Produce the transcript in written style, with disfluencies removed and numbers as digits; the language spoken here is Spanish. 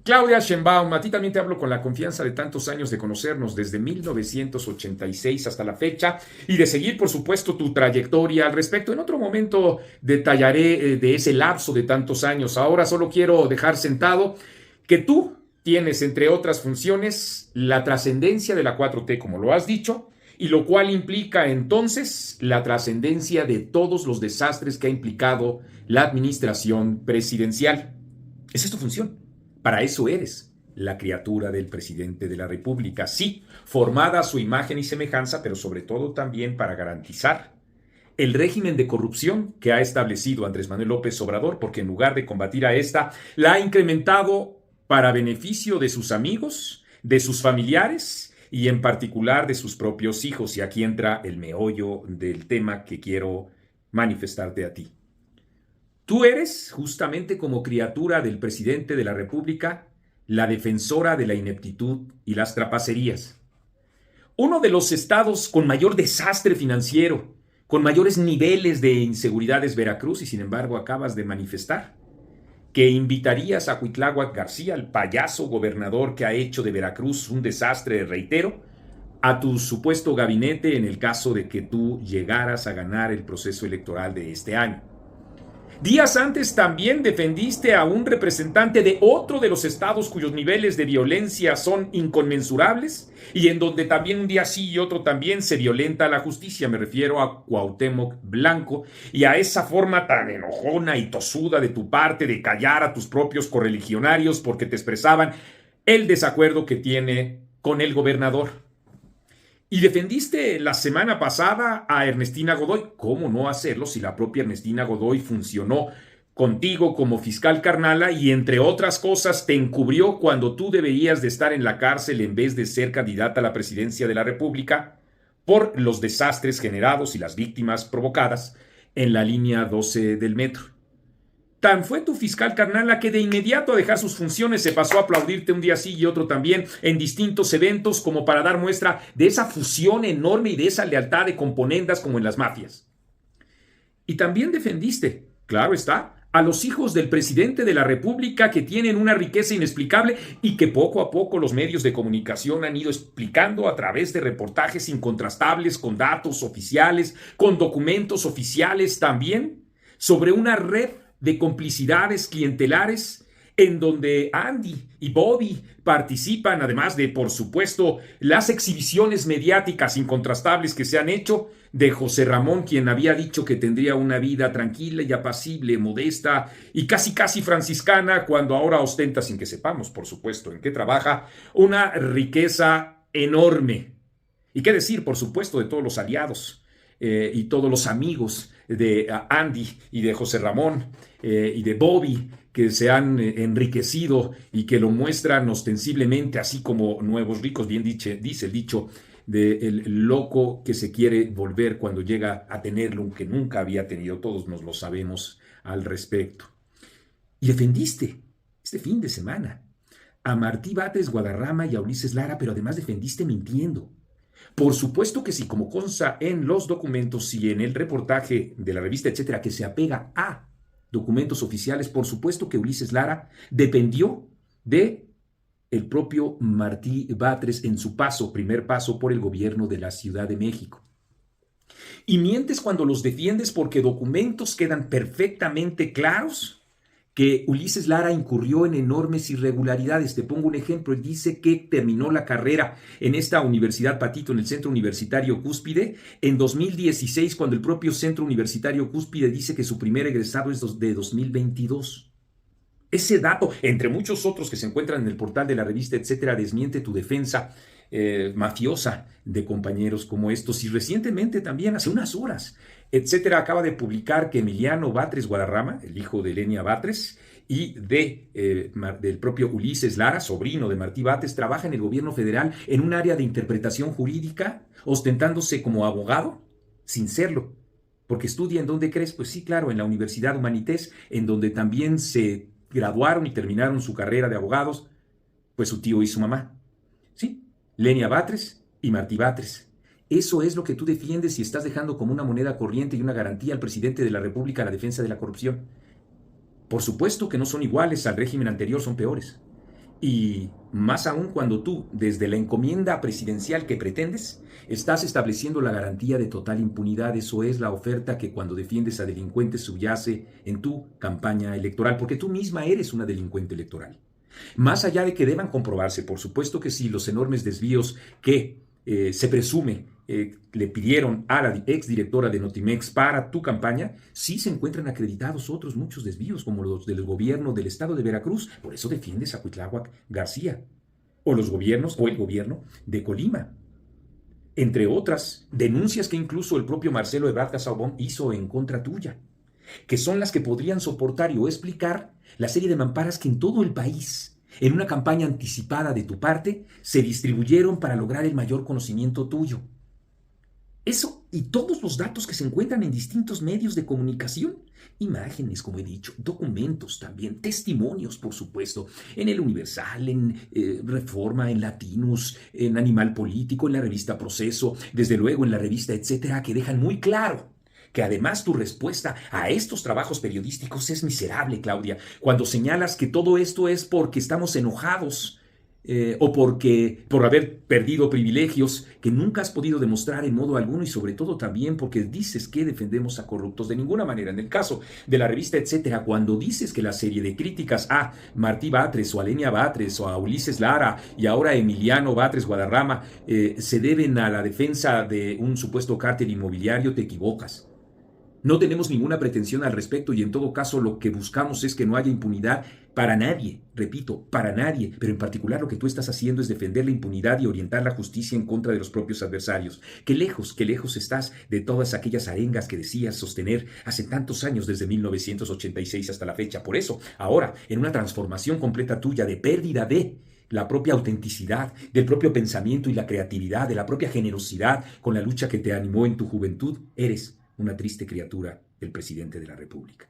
Claudia Sheinbaum, a ti también te hablo con la confianza de tantos años de conocernos desde 1986 hasta la fecha y de seguir, por supuesto, tu trayectoria al respecto. En otro momento detallaré de ese lapso de tantos años. Ahora solo quiero dejar sentado que tú tienes, entre otras funciones, la trascendencia de la 4T, como lo has dicho, y lo cual implica entonces la trascendencia de todos los desastres que ha implicado la administración presidencial. Esa es tu función. Para eso eres la criatura del presidente de la República, sí, formada a su imagen y semejanza, pero sobre todo también para garantizar el régimen de corrupción que ha establecido Andrés Manuel López Obrador, porque en lugar de combatir a esta, la ha incrementado para beneficio de sus amigos, de sus familiares y en particular de sus propios hijos. Y aquí entra el meollo del tema que quiero manifestarte a ti. Tú eres, justamente como criatura del presidente de la República, la defensora de la ineptitud y las trapacerías. Uno de los estados con mayor desastre financiero, con mayores niveles de inseguridad es Veracruz, y sin embargo acabas de manifestar que invitarías a Cuitláhuac García, el payaso gobernador que ha hecho de Veracruz un desastre, reitero, a tu supuesto gabinete en el caso de que tú llegaras a ganar el proceso electoral de este año. Días antes también defendiste a un representante de otro de los estados cuyos niveles de violencia son inconmensurables y en donde también un día sí y otro también se violenta la justicia. Me refiero a Cuauhtémoc Blanco y a esa forma tan enojona y tosuda de tu parte de callar a tus propios correligionarios porque te expresaban el desacuerdo que tiene con el gobernador. Y defendiste la semana pasada a Ernestina Godoy. ¿Cómo no hacerlo si la propia Ernestina Godoy funcionó contigo como fiscal carnala y entre otras cosas te encubrió cuando tú deberías de estar en la cárcel en vez de ser candidata a la presidencia de la República por los desastres generados y las víctimas provocadas en la línea 12 del metro? Tan fue tu fiscal carnala que de inmediato a dejar sus funciones se pasó a aplaudirte un día sí y otro también en distintos eventos como para dar muestra de esa fusión enorme y de esa lealtad de componendas como en las mafias. Y también defendiste, claro está, a los hijos del presidente de la República que tienen una riqueza inexplicable y que poco a poco los medios de comunicación han ido explicando a través de reportajes incontrastables con datos oficiales, con documentos oficiales también, sobre una red de complicidades clientelares en donde Andy y Bobby participan, además de, por supuesto, las exhibiciones mediáticas incontrastables que se han hecho de José Ramón, quien había dicho que tendría una vida tranquila y apacible, modesta y casi casi franciscana, cuando ahora ostenta, sin que sepamos, por supuesto, en qué trabaja, una riqueza enorme. Y qué decir, por supuesto, de todos los aliados y todos los amigos de Andy y de José Ramón y de Bobby que se han enriquecido y que lo muestran ostensiblemente así como nuevos ricos, bien dice el dicho del loco que se quiere volver cuando llega a tenerlo que nunca había tenido, todos nos lo sabemos al respecto. Y defendiste este fin de semana a Martí Batres Guadarrama y a Ulises Lara, pero además defendiste mintiendo. Por supuesto que sí, como consta en los documentos y en el reportaje de la revista, etcétera, que se apega a documentos oficiales, por supuesto que Ulises Lara dependió de el propio Martí Batres en su primer paso por el gobierno de la Ciudad de México. Y mientes cuando los defiendes porque documentos quedan perfectamente claros que Ulises Lara incurrió en enormes irregularidades. Te pongo un ejemplo. Él dice que terminó la carrera en esta Universidad Patito, en el Centro Universitario Cúspide, en 2016, cuando el propio Centro Universitario Cúspide dice que su primer egresado es de 2022. Ese dato, entre muchos otros que se encuentran en el portal de la revista, etcétera, desmiente tu defensa mafiosa de compañeros como estos. Y recientemente también, hace unas horas, etcétera, acaba de publicar que Emiliano Batres Guadarrama, el hijo de Lenia Batres, y del propio Ulises Lara, sobrino de Martí Batres, trabaja en el gobierno federal en un área de interpretación jurídica, ostentándose como abogado, sin serlo. Porque estudia en dónde crees, pues sí, claro, en la Universidad Humanités, en donde también se graduaron y terminaron su carrera de abogados, pues su tío y su mamá. Sí, Lenia Batres y Martí Batres. Eso es lo que tú defiendes y estás dejando como una moneda corriente y una garantía al presidente de la República a la defensa de la corrupción. Por supuesto que no son iguales al régimen anterior, son peores. Y más aún cuando tú, desde la encomienda presidencial que pretendes, estás estableciendo la garantía de total impunidad. Eso es la oferta que cuando defiendes a delincuentes subyace en tu campaña electoral, porque tú misma eres una delincuente electoral. Más allá de que deban comprobarse, por supuesto que sí, los enormes desvíos que se presume le pidieron a la exdirectora de Notimex para tu campaña, sí se encuentran acreditados otros muchos desvíos, como los del gobierno del estado de Veracruz. Por eso defiendes a Cuitláhuac García, o los gobiernos, o el gobierno de Colima. Entre otras denuncias que incluso el propio Marcelo Ebrard Casaubon hizo en contra tuya, que son las que podrían soportar y o explicar la serie de mamparas que en todo el país, en una campaña anticipada de tu parte, se distribuyeron para lograr el mayor conocimiento tuyo. Eso y todos los datos que se encuentran en distintos medios de comunicación, imágenes, como he dicho, documentos también, testimonios, por supuesto, en El Universal, en Reforma, en Latinus, en Animal Político, en la revista Proceso, desde luego en la revista Etcétera, que dejan muy claro que además tu respuesta a estos trabajos periodísticos es miserable, Claudia, cuando señalas que todo esto es porque estamos enojados o por haber perdido privilegios que nunca has podido demostrar en modo alguno y sobre todo también porque dices que defendemos a corruptos. De ninguna manera. En el caso de la revista Etcétera, cuando dices que la serie de críticas a Martí Batres o a Lenia Batres o a Ulises Lara y ahora a Emiliano Batres Guadarrama se deben a la defensa de un supuesto cártel inmobiliario, te equivocas. No tenemos ninguna pretensión al respecto y en todo caso lo que buscamos es que no haya impunidad para nadie, repito, para nadie, pero en particular lo que tú estás haciendo es defender la impunidad y orientar la justicia en contra de los propios adversarios. Qué lejos estás de todas aquellas arengas que decías sostener hace tantos años, desde 1986 hasta la fecha. Por eso, ahora, en una transformación completa tuya de pérdida de la propia autenticidad, del propio pensamiento y la creatividad, de la propia generosidad con la lucha que te animó en tu juventud, eres una triste criatura del presidente de la República.